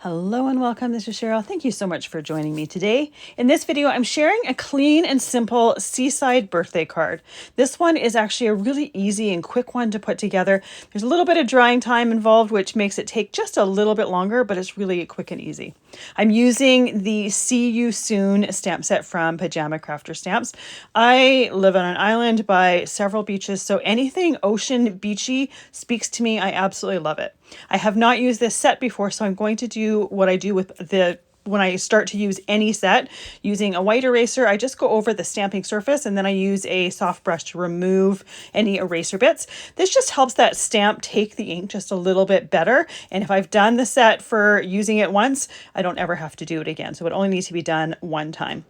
Hello and welcome, this is Cheryl. Thank you so much for joining me today. In this video, I'm sharing a clean and simple seaside birthday card. This one is actually a really easy and quick one to put together. There's a little bit of drying time involved, which makes it take just a little bit longer, but it's really quick and easy. I'm using the See You Soon stamp set from Pajama Crafter stamps. I live on an island by several beaches, so anything ocean beachy speaks to me. I absolutely love it. I have not used this set before, so I'm going to do what I do with when I start to use any set. Using a white eraser, I just go over the stamping surface and then I use a soft brush to remove any eraser bits. This just helps that stamp take the ink just a little bit better. And if I've done the set for using it once, I don't ever have to do it again. So it only needs to be done one time.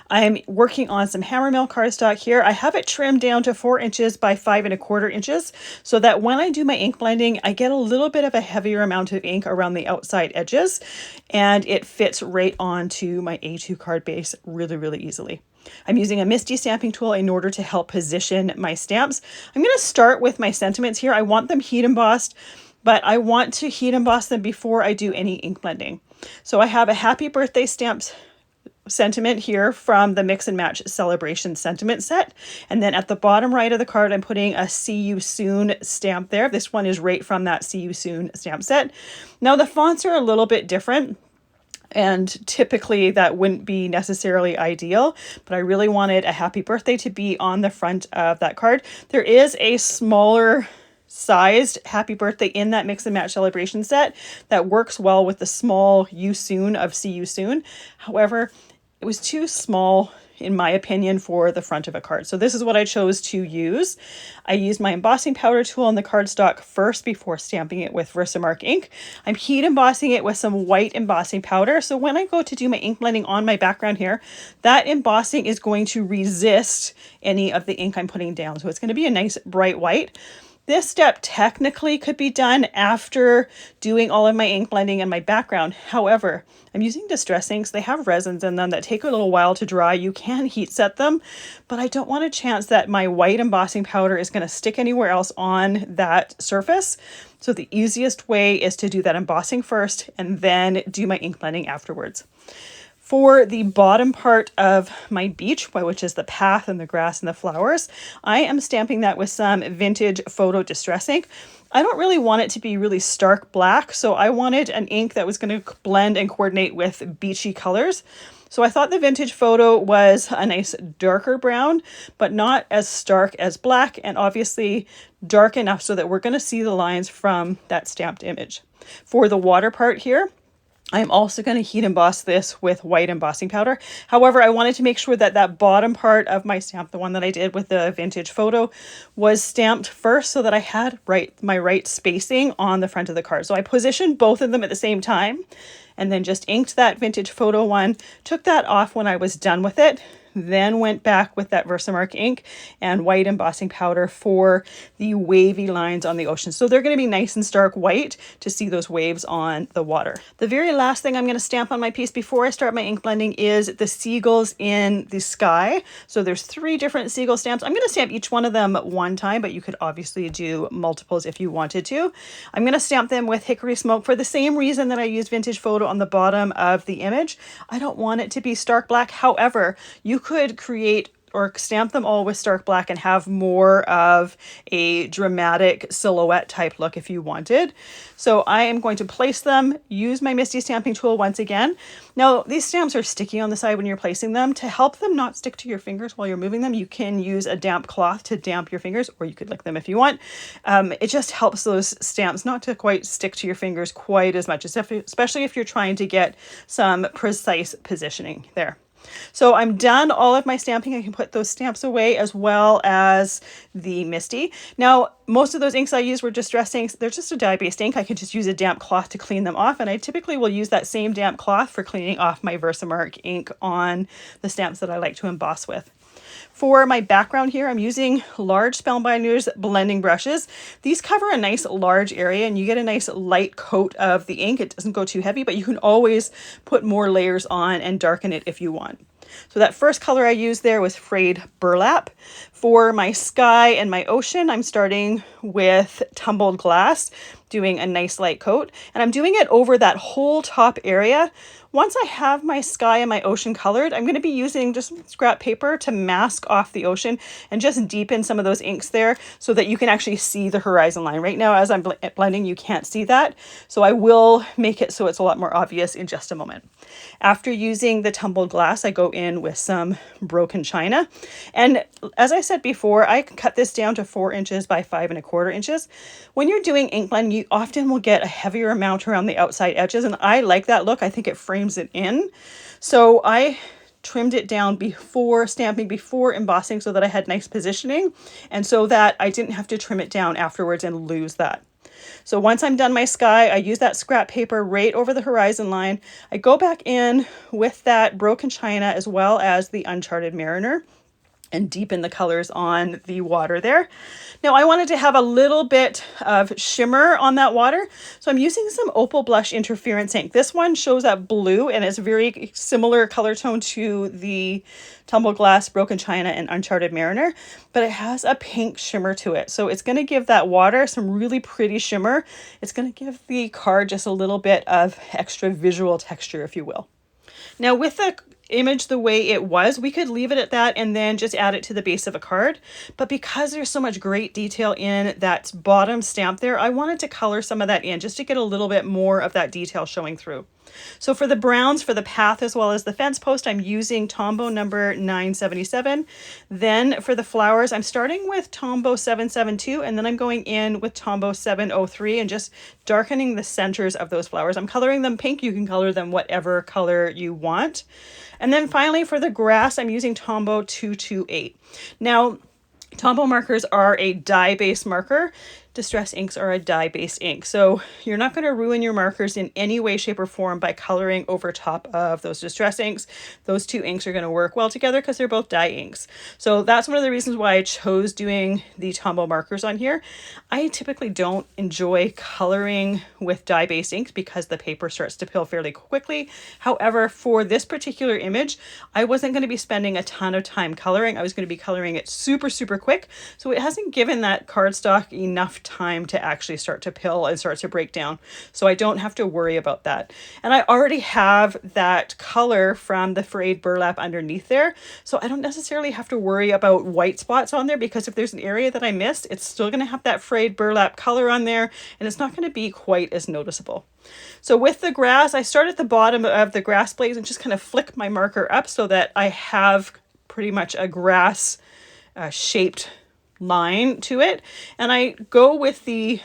I'm working on some Hammermill cardstock here. I have it trimmed down to 4 inches by 5¼ inches so that when I do my ink blending, I get a little bit of a heavier amount of ink around the outside edges and it fits right onto my A2 card base really easily. I'm using a Misti stamping tool in order to help position my stamps. I'm going to start with my sentiments here. I want them heat embossed, but I want to heat emboss them before I do any ink blending. So I have a happy birthday stamps sentiment here from the Mix and Match Celebration sentiment set, and then at the bottom right of the card I'm putting a See You Soon stamp there. This one is right from that See You Soon stamp set. Now the fonts are a little bit different and typically that wouldn't be necessarily ideal, but I really wanted a happy birthday to be on the front of that card. There is a smaller sized happy birthday in that Mix and Match Celebration set that works well with the small You Soon of See You Soon. However, it was too small in my opinion for the front of a card. So this is what I chose to use. I used my embossing powder tool on the cardstock first before stamping it with VersaMark ink. I'm heat embossing it with some white embossing powder. So when I go to do my ink blending on my background here, that embossing is going to resist any of the ink I'm putting down. So it's going to be a nice bright white. This step technically could be done after doing all of my ink blending and my background. However, I'm using distress inks. They have resins in them that take a little while to dry. You can heat set them, but I don't want a chance that my white embossing powder is going to stick anywhere else on that surface. So the easiest way is to do that embossing first and then do my ink blending afterwards. For the bottom part of my beach, which is the path and the grass and the flowers, I am stamping that with some vintage photo distress ink. I don't really want it to be really stark black, so I wanted an ink that was going to blend and coordinate with beachy colors. So I thought the vintage photo was a nice darker brown, but not as stark as black, and obviously dark enough so that we're going to see the lines from that stamped image. For the water part here, I'm also going to heat emboss this with white embossing powder. However, I wanted to make sure that that bottom part of my stamp, the one that I did with the vintage photo, was stamped first so that I had my right spacing on the front of the card. So I positioned both of them at the same time and then just inked that vintage photo one, took that off when I was done with it, then went back with that VersaMark ink and white embossing powder for the wavy lines on the ocean. So they're going to be nice and stark white to see those waves on the water. The very last thing I'm going to stamp on my piece before I start my ink blending is the seagulls in the sky. So there's 3 different seagull stamps. I'm going to stamp each one of them one time, but you could obviously do multiples if you wanted to. I'm going to stamp them with Hickory smoke for the same reason that I used vintage photo on the bottom of the image. I don't want it to be stark black. However, you could create or stamp them all with stark black and have more of a dramatic silhouette type look if you wanted. So I am going to place them, use my Misti stamping tool once again. Now these stamps are sticky on the side when you're placing them. To help them not stick to your fingers while you're moving them, you can use a damp cloth to damp your fingers, or you could lick them if you want. It just helps those stamps not to quite stick to your fingers quite as much, especially if you're trying to get some precise positioning there. So I'm done all of my stamping. I can put those stamps away as well as the Misti. Now, most of those inks I used were distress inks. They're just a dye-based ink. I can just use a damp cloth to clean them off. And I typically will use that same damp cloth for cleaning off my VersaMark ink on the stamps that I like to emboss with. For my background here, I'm using large Spellbinders blending brushes. These cover a nice large area and you get a nice light coat of the ink. It doesn't go too heavy, but you can always put more layers on and darken it if you want. So that first color I used there was Frayed Burlap. For my sky and my ocean, I'm starting with Tumbled Glass. doing a nice light coat. And I'm doing it over that whole top area. Once I have my sky and my ocean colored, I'm going to be using just scrap paper to mask off the ocean and just deepen some of those inks there so that you can actually see the horizon line. Right now, as I'm blending, you can't see that. So I will make it so it's a lot more obvious in just a moment. After using the tumbled glass, I go in with some broken china. And as I said before, I cut this down to 4 inches by 5¼ inches. When you're doing ink blend, you often will get a heavier amount around the outside edges. And I like that look. I think it frames it in. So I trimmed it down before stamping, before embossing, so that I had nice positioning and so that I didn't have to trim it down afterwards and lose that. So once I'm done my sky, I use that scrap paper right over the horizon line. I go back in with that broken china as well as the Uncharted Mariner and deepen the colors on the water there. Now I wanted to have a little bit of shimmer on that water, so I'm using some Opal Blush Interference ink. This one shows up blue and it's very similar color tone to the Tumbled Glass, Broken China, and Uncharted Mariner, but it has a pink shimmer to it. So it's going to give that water some really pretty shimmer. It's going to give the card just a little bit of extra visual texture, if you will. Now with the image the way it was, we could leave it at that and then just add it to the base of a card. But because there's so much great detail in that bottom stamp there, I wanted to color some of that in just to get a little bit more of that detail showing through. So for the browns, for the path as well as the fence post, I'm using Tombow number 977. Then for the flowers, I'm starting with Tombow 772 and then I'm going in with Tombow 703 and just darkening the centers of those flowers. I'm coloring them pink. You can color them whatever color you want. And then finally for the grass, I'm using Tombow 228. Now, Tombow markers are a dye-based marker. Distress inks are a dye-based ink. So you're not going to ruin your markers in any way, shape, or form by coloring over top of those distress inks. Those two inks are going to work well together because they're both dye inks. So that's one of the reasons why I chose doing the Tombow markers on here. I typically don't enjoy coloring with dye-based inks because the paper starts to peel fairly quickly. However, for this particular image, I wasn't going to be spending a ton of time coloring. I was going to be coloring it super, super quick. So it hasn't given that cardstock enough time to actually start to pill and start to break down. So I don't have to worry about that. And I already have that color from the Frayed burlap underneath there. So I don't necessarily have to worry about white spots on there because if there's an area that I missed, it's still going to have that Frayed burlap color on there and it's not going to be quite as noticeable. So with the grass, I start at the bottom of the grass blades and just kind of flick my marker up so that I have pretty much a grass shaped line to it, and I go with the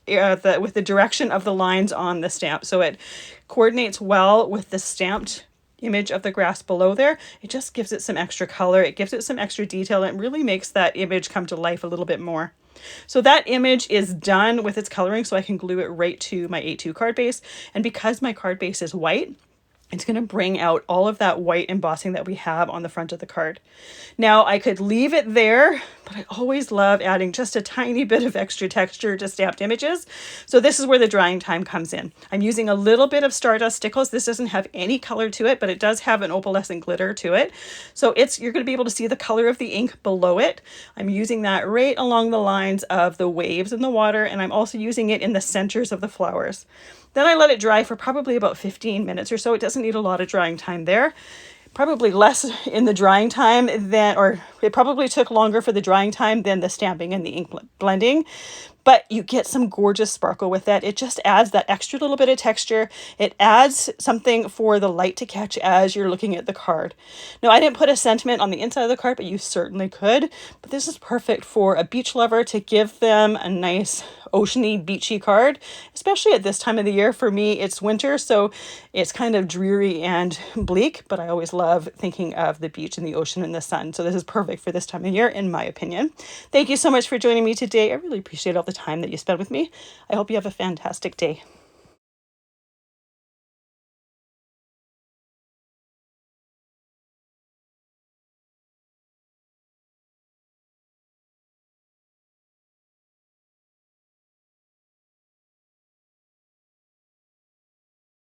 direction of the lines on the stamp so it coordinates well with the stamped image of the grass below there. It just gives it some extra color, it gives it some extra detail, and it really makes that image come to life a little bit more. So that image is done with its coloring, so I can glue it right to my A2 card base, and because my card base is white, it's going to bring out all of that white embossing that we have on the front of the card. Now I could leave it there, but I always love adding just a tiny bit of extra texture to stamped images. So this is where the drying time comes in. I'm using a little bit of Stardust Stickles. This doesn't have any color to it, but it does have an opalescent glitter to it. So you're going to be able to see the color of the ink below it. I'm using that right along the lines of the waves in the water, and I'm also using it in the centers of the flowers. Then I let it dry for probably about 15 minutes or so. It doesn't need a lot of drying time there. Probably less in the drying time or it probably took longer for the drying time than the stamping and the ink blending. But you get some gorgeous sparkle with that. It just adds that extra little bit of texture. It adds something for the light to catch as you're looking at the card. Now, I didn't put a sentiment on the inside of the card, but you certainly could. But this is perfect for a beach lover to give them a nice oceany, beachy card, especially at this time of the year. For me, it's winter, so it's kind of dreary and bleak, but I always love thinking of the beach and the ocean and the sun. So this is perfect for this time of year, in my opinion. Thank you so much for joining me today. I really appreciate all the time that you spent with me. I hope you have a fantastic day.